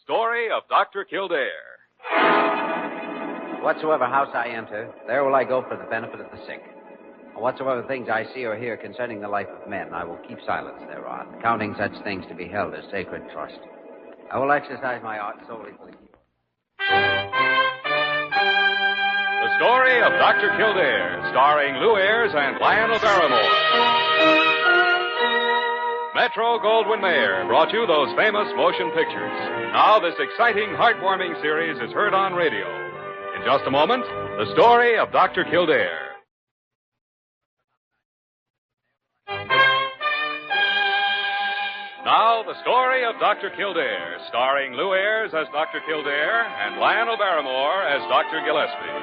story of Dr. Kildare. Whatsoever house I enter, there will I go for the benefit of the sick. Whatsoever things I see or hear concerning the life of men, I will keep silence thereon, counting such things to be held as sacred trust. I will exercise my art solely for the cure. The story of Dr. Kildare, starring Lou Ayres and Lionel Barrymore. Metro Goldwyn Mayer brought you those famous motion pictures. Now this exciting, heartwarming series is heard on radio. In just a moment, the story of Dr. Kildare. Now, the story of Dr. Kildare, starring Lou Ayres as Dr. Kildare and Lionel Barrymore as Dr. Gillespie.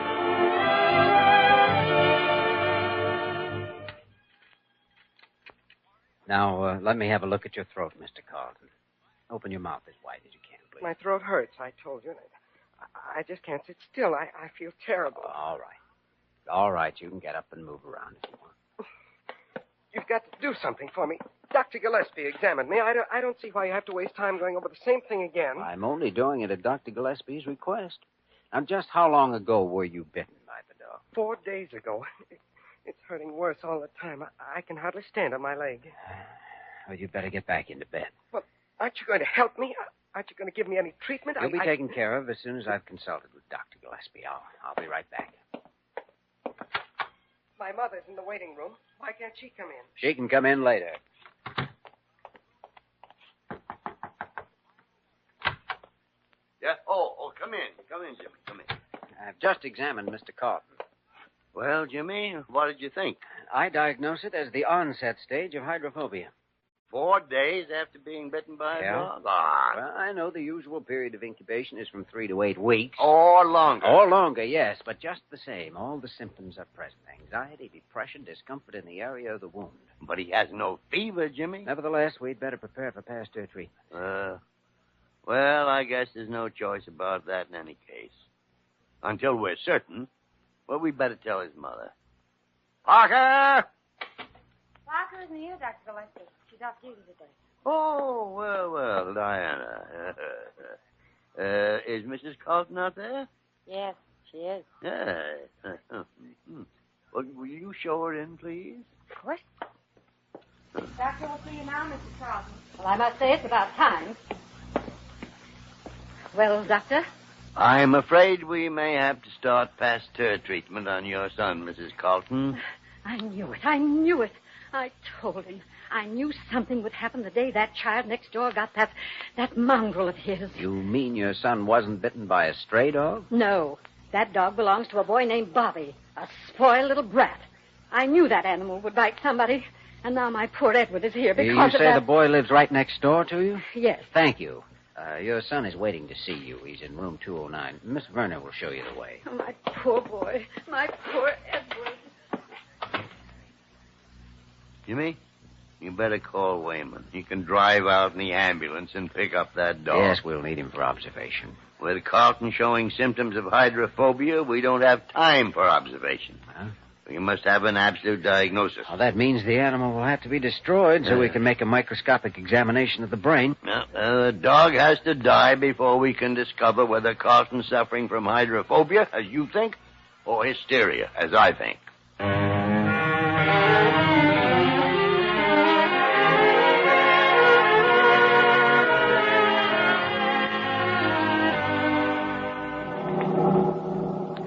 Now, let me have a look at your throat, Mr. Carlton. Open your mouth as wide as you can, please. My throat hurts, I told you. I just can't sit still. I feel terrible. All right. All right, you can get up and move around if you want. You've got to do something for me. Dr. Gillespie examined me. I don't see why you have to waste time going over the same thing again. I'm only doing it at Dr. Gillespie's request. Now, just how long ago were you bitten by the dog? 4 days ago. It's hurting worse all the time. I can hardly stand on my leg. Well, you'd better get back into bed. Well, aren't you going to help me? Aren't you going to give me any treatment? You'll be taken care of as soon as I've consulted with Dr. Gillespie. I'll be right back. My mother's in the waiting room. Why can't she come in? She can come in later. Yeah? Oh, come in. Come in, Jimmy. Come in. I've just examined Mr. Carlton. Well, Jimmy, what did you think? I diagnose it as the onset stage of hydrophobia. 4 days after being bitten by a dog? Ah. Well, I know the usual period of incubation is from 3 to 8 weeks. Or longer. Or longer, yes. But just the same, all the symptoms are present. Anxiety, depression, discomfort in the area of the wound. But he has no fever, Jimmy. Nevertheless, we'd better prepare for Pasteur treatment. Well, I guess there's no choice about that in any case. Until we're certain. Well, we'd better tell his mother. Parker! Parker isn't here, Dr. Gillespie. She's off duty today. Oh, well, Diana. Is Mrs. Carlton out there? Yes, she is. Yeah. Well, will you show her in, please? Of course. Doctor will see you now, Mrs. Carlton. Well, I must say it's about time. Well, Doctor? I'm afraid we may have to start Pasteur treatment on your son, Mrs. Carlton. I knew it. I told him. I knew something would happen the day that child next door got that mongrel of his. You mean your son wasn't bitten by a stray dog? No. That dog belongs to a boy named Bobby, a spoiled little brat. I knew that animal would bite somebody, and now my poor Edward is here because you say of that. The boy lives right next door to you? Yes. Thank you. Your son is waiting to see you. He's in room 209. Miss Verner will show you the way. Oh, my poor boy. My poor Edward. Jimmy, you better call Wayman. He can drive out in the ambulance and pick up that dog. Yes, we'll need him for observation. With Carlton showing symptoms of hydrophobia, we don't have time for observation. Huh? We must have an absolute diagnosis. Well, that means the animal will have to be destroyed so we can make a microscopic examination of the brain. The dog has to die before we can discover whether Carlton's suffering from hydrophobia, as you think, or hysteria, as I think.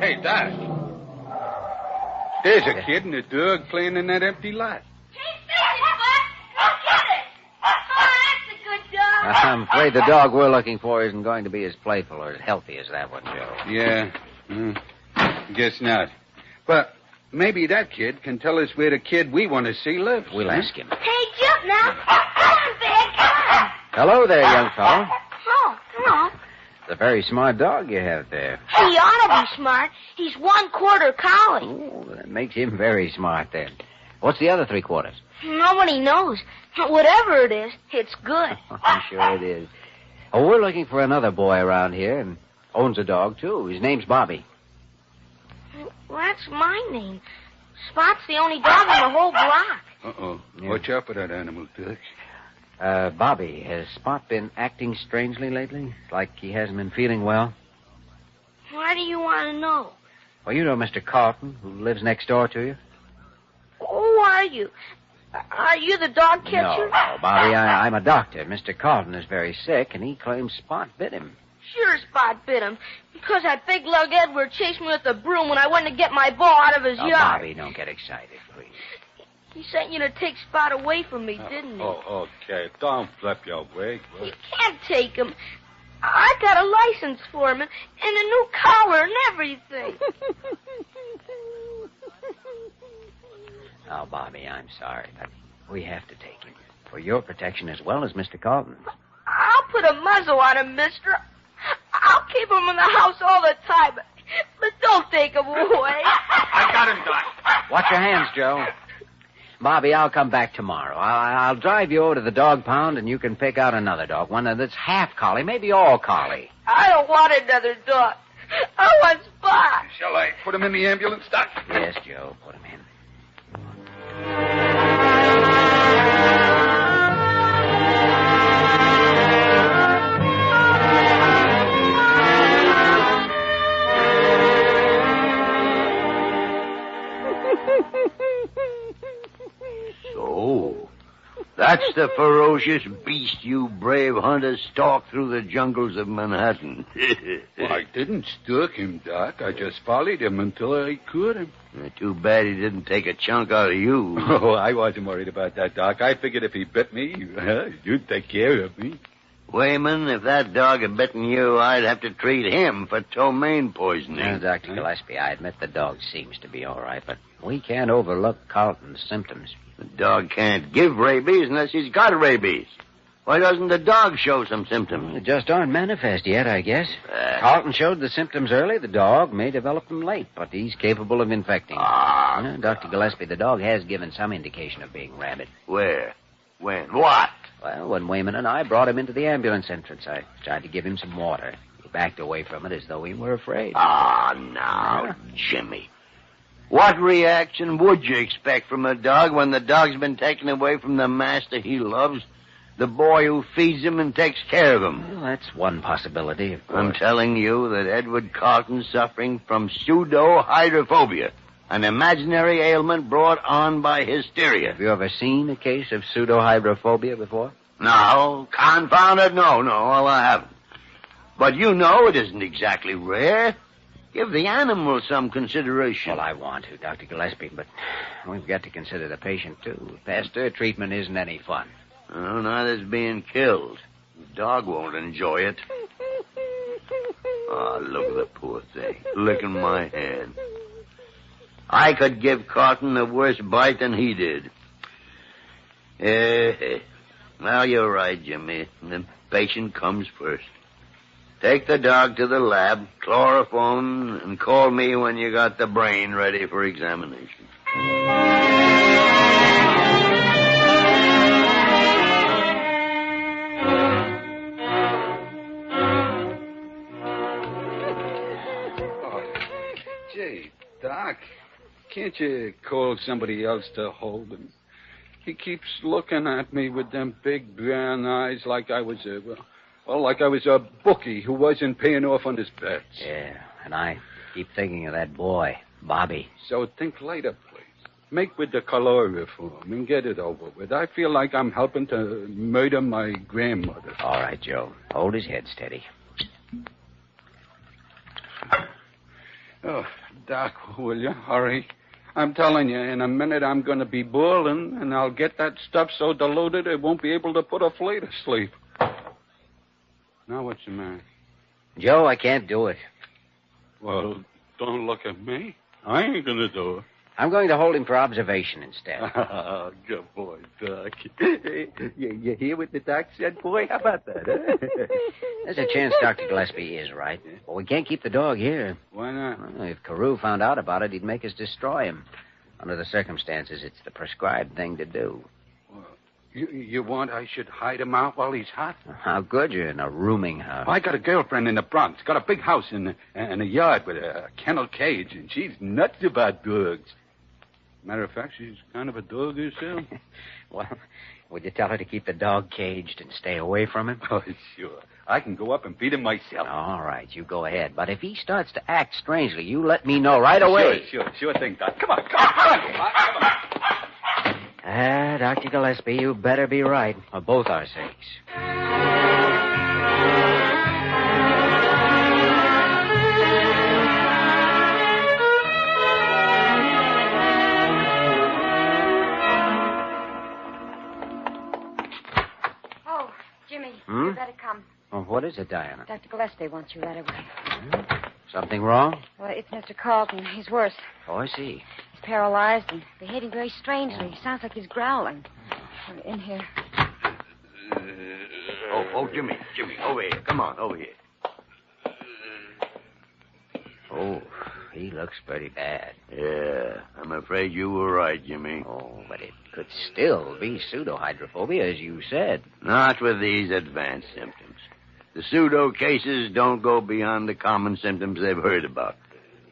Hey, Doc. There's a kid and a dog playing in that empty lot. I'm afraid the dog we're looking for isn't going to be as playful or as healthy as that one, Joe. Yeah. Guess not. But maybe that kid can tell us where the kid we want to see lives. We'll ask him. Hey, jump now. Come on, Big. Come on. Hello there, young fellow. Oh, hello. It's a very smart dog you have there. He ought to be smart. He's 1/4 collie. Oh, that makes him very smart, then. What's the other 3/4? Nobody knows. Whatever it is, it's good. I'm sure it is. Oh, we're looking for another boy around here and owns a dog, too. His name's Bobby. Well, that's my name. Spot's the only dog in the whole block. Uh-oh. Yeah. Watch out for that animal, Dutch. Bobby, has Spot been acting strangely lately? Like he hasn't been feeling well? Why do you want to know? Well, you know Mr. Carlton, who lives next door to you? Who are you? Are you the dog catcher? No, Bobby, I'm a doctor. Mr. Carlton is very sick, and he claims Spot bit him. Sure, Spot bit him. Because that big lug Edward chased me with a broom when I went to get my ball out of his yard. Bobby, don't get excited, please. He sent you to take Spot away from me, didn't he? Oh, okay. Don't flip your wig. You can't take him. I got a license for him and a new collar and everything. Oh, Bobby, I'm sorry, but we have to take him. For your protection as well as Mr. Carlton's. I'll put a muzzle on him, mister. I'll keep him in the house all the time, but don't take him away. I got him, Doc. Watch your hands, Joe. Bobby, I'll come back tomorrow. I'll drive you over to the dog pound, and you can pick out another dog, one that's half collie, maybe all collie. I don't want another dog. I want Spot. Shall I put him in the ambulance, Doc? Yes, Joe, put him in. So, that's the ferocious beast you brave hunters stalked through the jungles of Manhattan. Well, I didn't stalk him, Doc. I just followed him until I caught him. Too bad he didn't take a chunk out of you. Oh, I wasn't worried about that, Doc. I figured if he bit me, you'd take care of me. Wayman, if that dog had bitten you, I'd have to treat him for ptomaine poisoning. Now, Dr. Gillespie, I admit the dog seems to be all right, but we can't overlook Carlton's symptoms. The dog can't give rabies unless he's got rabies. Why doesn't the dog show some symptoms? They just aren't manifest yet, I guess. Carlton showed the symptoms early. The dog may develop them late, but he's capable of infecting. Dr. Gillespie, the dog has given some indication of being rabid. Where? When? What? Well, when Wayman and I brought him into the ambulance entrance, I tried to give him some water. He backed away from it as though he were afraid. Now, Jimmy. What reaction would you expect from a dog when the dog's been taken away from the master he loves, the boy who feeds him and takes care of him? Well, that's one possibility, of course. I'm telling you that Edward Carlton's suffering from pseudo-hydrophobia, an imaginary ailment brought on by hysteria. Have you ever seen a case of pseudo-hydrophobia before? No, confound it, no, I haven't. But you know it isn't exactly rare. Give the animal some consideration. Well, I want to, Dr. Gillespie, but we've got to consider the patient, too. Pasteur treatment isn't any fun. Oh, neither's being killed. The dog won't enjoy it. Oh, look at the poor thing, licking my hand. I could give Carlton a worse bite than he did. Well, you're right, Jimmy. The patient comes first. Take the dog to the lab, chloroform, and call me when you got the brain ready for examination. Oh, gee, Doc, can't you call somebody else to hold him? He keeps looking at me with them big brown eyes like I was a bookie who wasn't paying off on his bets. Yeah, and I keep thinking of that boy, Bobby. So think later, please. Make with the chloroform and get it over with. I feel like I'm helping to murder my grandmother. All right, Joe. Hold his head steady. Oh, Doc, will you hurry? I'm telling you, in a minute I'm going to be boiling, and I'll get that stuff so diluted it won't be able to put a flea to sleep. Now what's the matter? Joe, I can't do it. Well, don't look at me. I ain't going to do it. I'm going to hold him for observation instead. Oh, good boy, Doc. You hear what the doc said, boy? How about that, huh? There's a chance Dr. Gillespie is right. But we can't keep the dog here. Why not? Well, if Carew found out about it, he'd make us destroy him. Under the circumstances, it's the prescribed thing to do. Well, you want I should hide him out while he's hot? How good you're in a rooming house. I got a girlfriend in the Bronx. Got a big house and a yard with a kennel cage, and she's nuts about dogs. Matter of fact, she's kind of a dog herself. Well, Would you tell her to keep the dog caged and stay away from him? Oh, sure. I can go up and feed him myself. All right, you go ahead. But if he starts to act strangely, you let me know right away. Sure thing, Doc. Come on. Dr. Gillespie, you better be right, for both our sakes. Oh, Jimmy, Hmm? you better come. Well, what is it, Diana? Dr. Gillespie wants you right away. Something wrong? Well, it's Mr. Carlton. He's worse. Oh, I see. He's paralyzed and behaving very strangely. He sounds like he's growling. In here. Jimmy, over here. Come on, over here. Oh, he looks pretty bad. Yeah, I'm afraid you were right, Jimmy. Oh, but it could still be pseudohydrophobia, as you said. Not with these advanced symptoms. The pseudo cases don't go beyond the common symptoms they've heard about.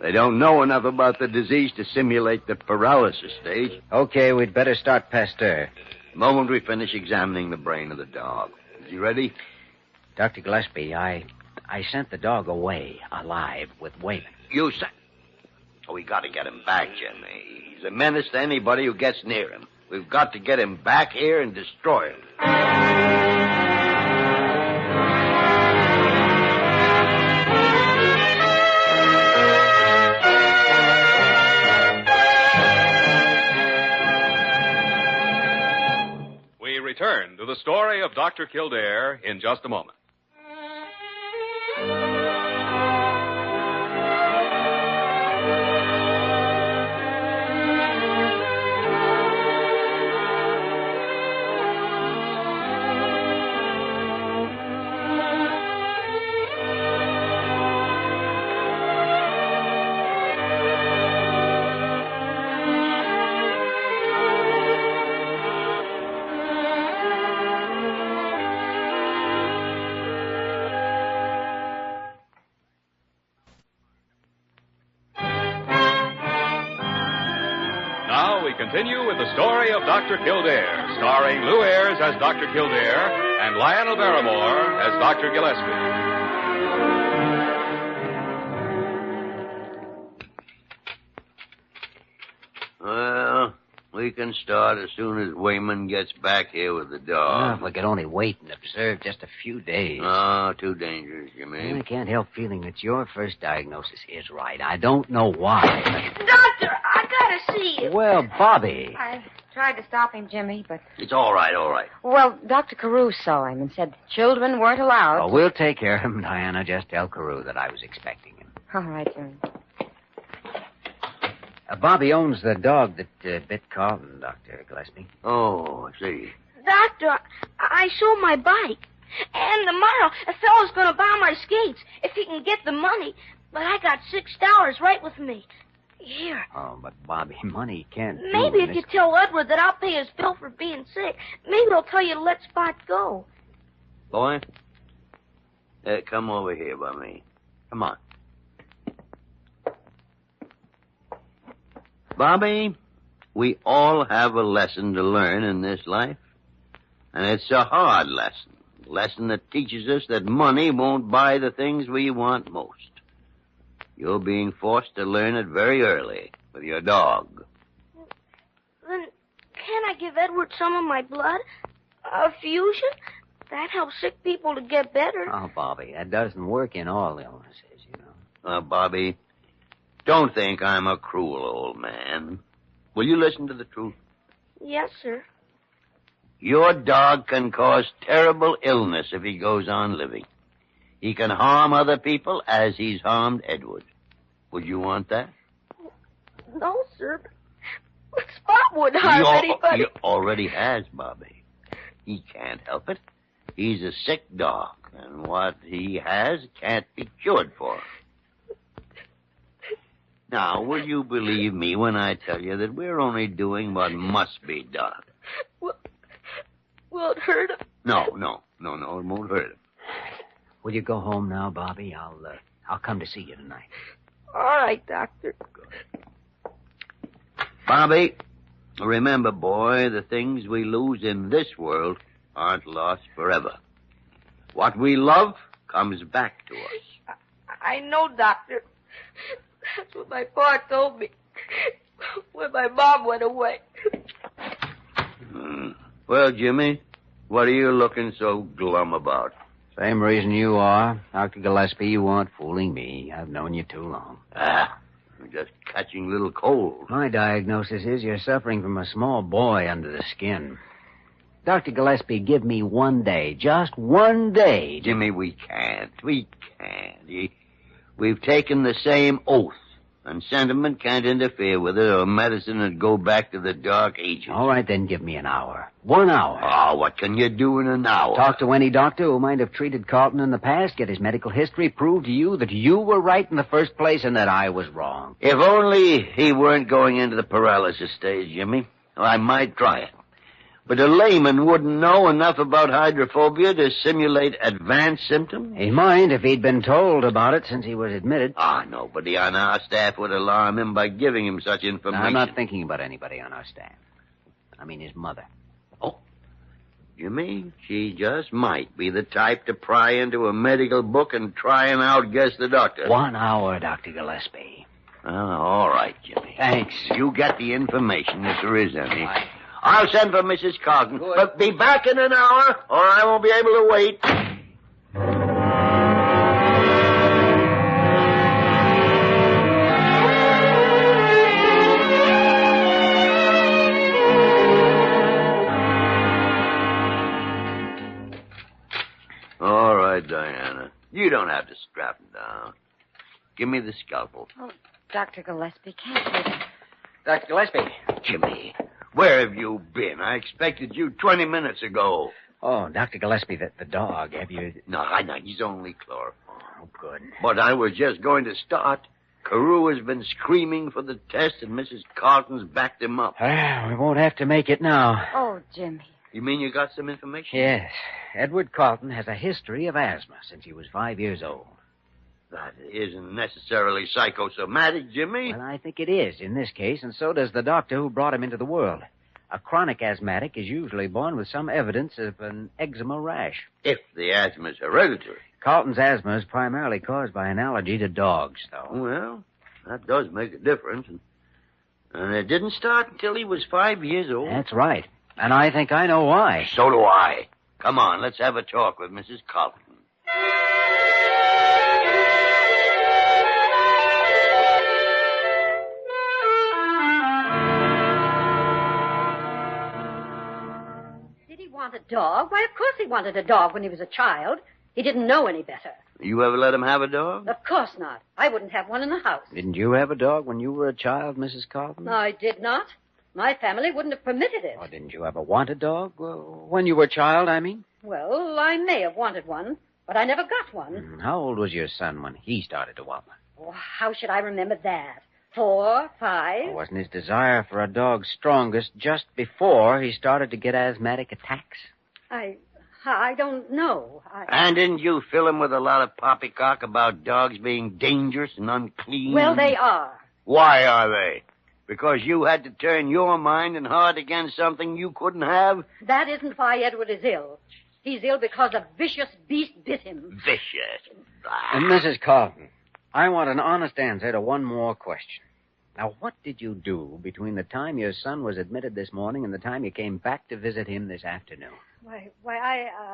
They don't know enough about the disease to simulate the paralysis stage. Okay, we'd better start Pasteur. The moment we finish examining the brain of the dog. Is he ready? Dr. Gillespie, I sent the dog away, alive, with Wayman. You sent... Oh, we got to get him back, Jimmy. He's a menace to anybody who gets near him. We've got to get him back here and destroy him. We return to the story of Dr. Kildare in just a moment. Now we continue with the story of Dr. Kildare, starring Lou Ayres as Dr. Kildare and Lionel Barrymore as Dr. Gillespie. Well, we can start as soon as Wayman gets back here with the dog. If we could only wait and observe just a few days. Oh, too dangerous, Jimmy. I can't help feeling that your first diagnosis is right. I don't know why. Doctor, I gotta see you. Well, Bobby. I tried to stop him, Jimmy, but... It's all right, all right. Well, Dr. Carew saw him and said children weren't allowed. Oh, we'll take care of him, Diana. Just tell Carew that I was expecting him. All right, Jimmy. Bobby owns the dog that bit Carlton, Dr. Gillespie. Oh, I see. Doctor, I sold my bike. And tomorrow, a fellow's going to buy my skates if he can get the money. But I got $6 right with me. Here. Oh, but Bobby, money can't do Maybe if this. you tell Edward that I'll pay his bill for being sick, maybe he'll tell you to let Spot go. Boy, come over here by me. Come on. Bobby, we all have a lesson to learn in this life. And it's a hard lesson. A lesson that teaches us that money won't buy the things we want most. You're being forced to learn it very early with your dog. Then can't I give Edward some of my blood? A fusion? That helps sick people to get better. Oh, Bobby, that doesn't work in all illnesses, you know. Bobby, don't think I'm a cruel old man. Will you listen to the truth? Yes, sir. Your dog can cause terrible illness if he goes on living. He can harm other people as he's harmed Edward. Would you want that? No, sir. Spot wouldn't harm anybody. He already has, Bobby. He can't help it. He's a sick dog, and what he has can't be cured for. Now, will you believe me when I tell you that we're only doing what must be done? Will it hurt him? No, it won't hurt him. Will you go home now, Bobby? I'll come to see you tonight. All right, Doctor. Bobby, Remember, boy, the things we lose in this world aren't lost forever. What we love comes back to us. I know, Doctor. That's what my pa told me when my mom went away. Well, Jimmy, what are you looking so glum about? Same reason you are. Dr. Gillespie, you aren't fooling me. I've known you too long. I'm just catching a little cold. My diagnosis is you're suffering from a small boy under the skin. Dr. Gillespie, give me 1 day. Just 1 day. Jimmy, we can't. We've taken the same oath, and sentiment can't interfere with it, or medicine would go back to the dark ages. All right, then give me an hour. 1 hour. Oh, what can you do in an hour? Talk to any doctor who might have treated Carlton in the past, get his medical history, prove to you that you were right in the first place and that I was wrong. If only he weren't going into the paralysis stage, Jimmy. I might try it. But a layman wouldn't know enough about hydrophobia to simulate advanced symptoms. He might if he'd been told about it since he was admitted. Nobody on our staff would alarm him by giving him such information. I'm not thinking about anybody on our staff. I mean his mother. Oh, Jimmy, she just might be the type to pry into a medical book and try and outguess the doctor. 1 hour, Dr. Gillespie. All right, Jimmy. Thanks. You get the information if there is any. I'll send for Mrs. Carlton. Good. But be back in an hour, or I won't be able to wait. All right, Diana. You don't have to strap him down. Give me the scalpel. Oh, Dr. Gillespie, can't you? Dr. Gillespie. Jimmy, where have you been? I expected you 20 minutes ago. Oh, Dr. Gillespie, the dog, have you... No, I know. He's only chloroform. Oh, good. But I was just going to start. Carew has been screaming for the test, and Mrs. Carlton's backed him up. We won't have to make it now. Oh, Jimmy. You mean you got some information? Yes. Edward Carlton has a history of asthma since he was 5 years old. That isn't necessarily psychosomatic, Jimmy. Well, I think it is in this case, and so does the doctor who brought him into the world. A chronic asthmatic is usually born with some evidence of an eczema rash. If the asthma is hereditary. Carlton's asthma is primarily caused by an allergy to dogs, though. Well, that does make a difference. And it didn't start until he was 5 years old. That's right. And I think I know why. So do I. Come on, let's have a talk with Mrs. Carlton. Did he want a dog? Why, of course he wanted a dog when he was a child. He didn't know any better. You ever let him have a dog? Of course not. I wouldn't have one in the house. Didn't you have a dog when you were a child, Mrs. Carlton? I did not. My family wouldn't have permitted it. Or didn't you ever want a dog? Well, when you were a child, I mean? Well, I may have wanted one, but I never got one. How old was your son when he started to want one? Oh, how should I remember that? 4, 5? Wasn't his desire for a dog strongest just before he started to get asthmatic attacks? I don't know. And didn't you fill him with a lot of poppycock about dogs being dangerous and unclean? Well, they are. Why are they? Because you had to turn your mind and heart against something you couldn't have? That isn't why Edward is ill. He's ill because a vicious beast bit him. Vicious. And Mrs. Carlton, I want an honest answer to one more question. Now, what did you do between the time your son was admitted this morning and the time you came back to visit him this afternoon?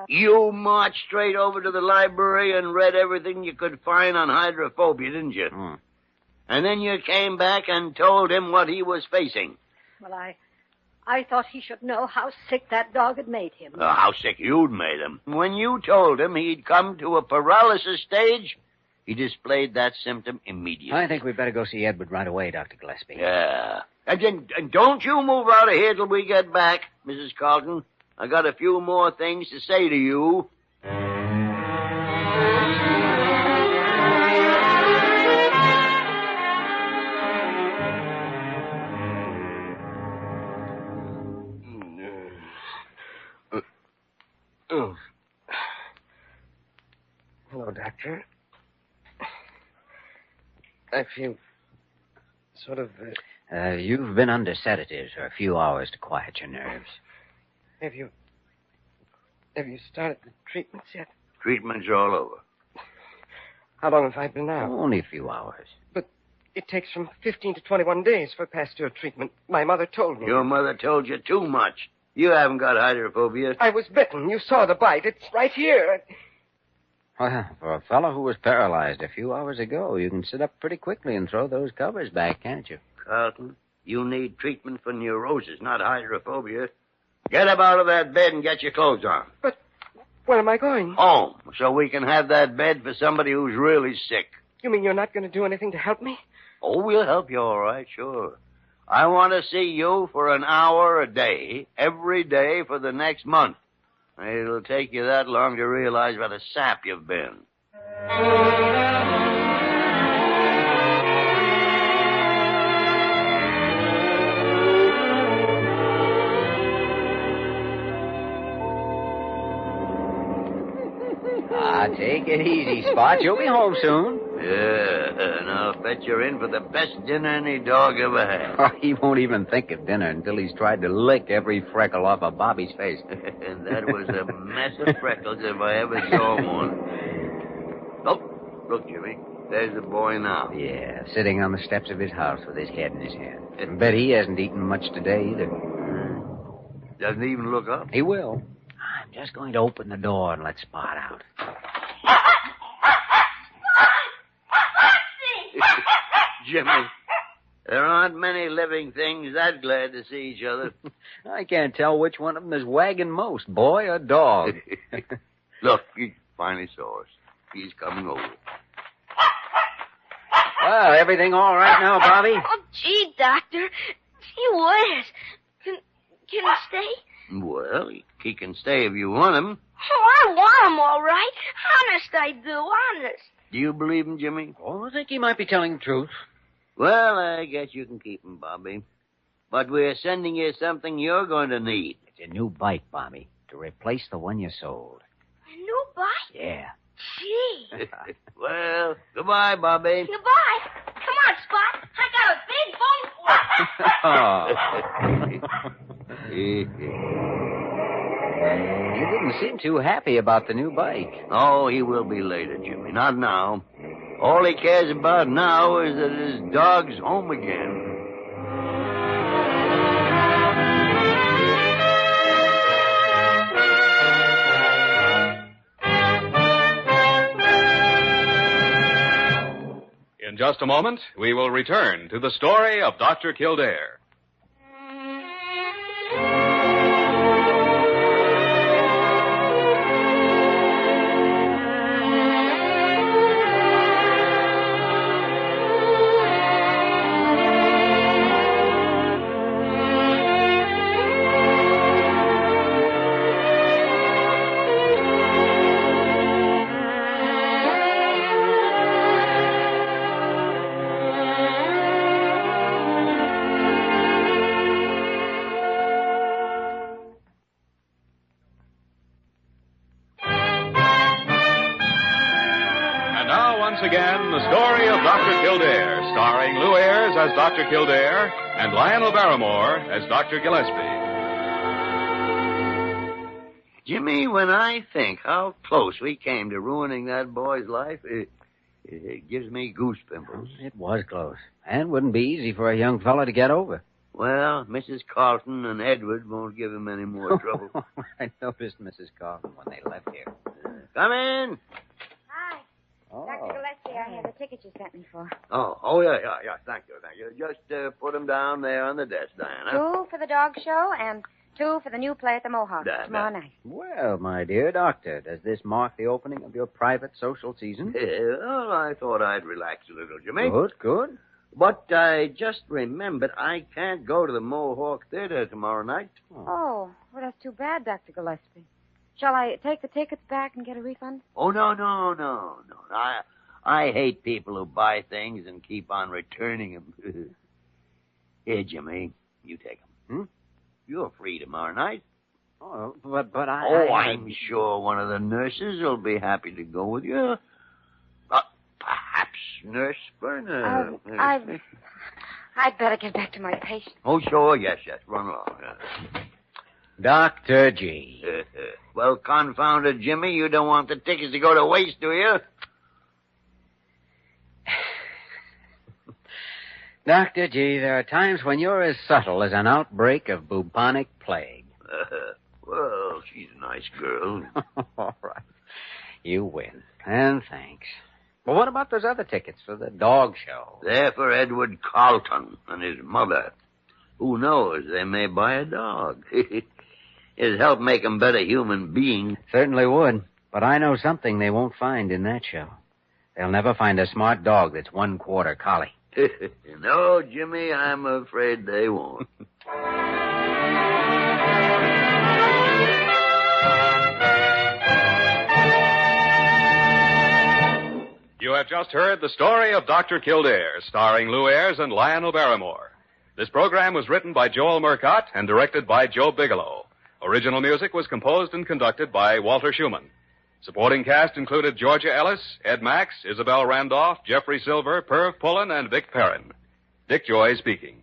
You marched straight over to the library and read everything you could find on hydrophobia, didn't you? And then you came back and told him what he was facing. Well, I thought he should know how sick that dog had made him. How sick you'd made him. When you told him he'd come to a paralysis stage, he displayed that symptom immediately. I think we'd better go see Edward right away, Dr. Gillespie. Yeah. And don't you move out of here till we get back, Mrs. Carlton. I got a few more things to say to you. Hello, Doctor. I feel sort of... You've been under sedatives for a few hours to quiet your nerves. Have you started the treatments yet? Treatment's all over. How long have I been out? Only a few hours. But it takes from 15 to 21 days for Pasteur treatment. My mother told me. Your mother told you too much. You haven't got hydrophobia. I was bitten. You saw the bite. It's right here. Well, for a fellow who was paralyzed a few hours ago, you can sit up pretty quickly and throw those covers back, can't you? Carlton, you need treatment for neurosis, not hydrophobia. Get up out of that bed and get your clothes on. But where am I going? Home, so we can have that bed for somebody who's really sick. You mean you're not going to do anything to help me? Oh, we'll help you all right, sure. I want to see you for an hour a day, every day for the next month. It'll take you that long to realize what a sap you've been. Take it easy, Spot. You'll be home soon. Yeah, and I'll bet you're in for the best dinner any dog ever had. Oh, he won't even think of dinner until he's tried to lick every freckle off of Bobby's face. And that was a mess of freckles if I ever saw one. Oh, look, Jimmy. There's the boy now. Yeah, sitting on the steps of his house with his head in his hand. Bet he hasn't eaten much today either. Doesn't even look up. He will. I'm just going to open the door and let Spot out. Jimmy, there aren't many living things that glad to see each other. I can't tell which one of them is wagging most, boy or dog. Look, he finally saw us. He's coming over. Well, everything all right now, Bobby? Oh, gee, Doctor. Gee whiz. Can he stay? Well, he can stay if you want him. Oh, I want him all right. Honest, I do. Honest. Do you believe him, Jimmy? Oh, I think he might be telling the truth. Well, I guess you can keep him, Bobby. But we're sending you something you're going to need. It's a new bike, Bobby, to replace the one you sold. A new bike? Yeah. Gee. Well, goodbye, Bobby. Goodbye. Come on, Spot. I got a big bone for you. He didn't seem too happy about the new bike. Oh, he will be later, Jimmy. Not now. All he cares about now is that his dog's home again. In just a moment, we will return to the story of Dr. Kildare. Once again, the story of Dr. Kildare, starring Lou Ayres as Dr. Kildare and Lionel Barrymore as Dr. Gillespie. Jimmy, when I think how close we came to ruining that boy's life, it gives me goose pimples. It was close, and wouldn't be easy for a young fella to get over. Well, Mrs. Carlton and Edward won't give him any more trouble. I noticed Mrs. Carlton when they left here. Come in. Hi. Oh. Dr. Gillespie, I have the ticket you sent me for. Oh, yeah. Thank you. Just put them down there on the desk, Diana. 2 for the dog show and 2 for the new play at the Mohawk tomorrow night. Well, my dear doctor, does this mark the opening of your private social season? Well, I thought I'd relax a little, Jimmy. Good. But I just remembered I can't go to the Mohawk Theater tomorrow night. Oh, well, that's too bad, Dr. Gillespie. Shall I take the tickets back and get a refund? Oh, no. I hate people who buy things and keep on returning them. Here, Jimmy, you take them. You're free tomorrow night. Oh, but I... Oh, I'm sure one of the nurses will be happy to go with you. Perhaps Nurse Berner. I'd better get back to my patient. Oh, sure, yes. Run along. Dr. G. Well, confound it, Jimmy, you don't want the tickets to go to waste, do you? Dr. G, there are times when you're as subtle as an outbreak of bubonic plague. Well, she's a nice girl. All right. You win. And thanks. Well, what about those other tickets for the dog show? They're for Edward Carlton and his mother. Who knows? They may buy a dog. It'd help make 'em better human beings. Certainly would. But I know something they won't find in that show. They'll never find a smart dog that's 1/4 collie. No, Jimmy, I'm afraid they won't. You have just heard the story of Dr. Kildare, starring Lou Ayres and Lionel Barrymore. This program was written by Joel Murcott and directed by Joe Bigelow. Original music was composed and conducted by Walter Schumann. Supporting cast included Georgia Ellis, Ed Max, Isabel Randolph, Jeffrey Silver, Perv Pullen, and Vic Perrin. Dick Joy speaking.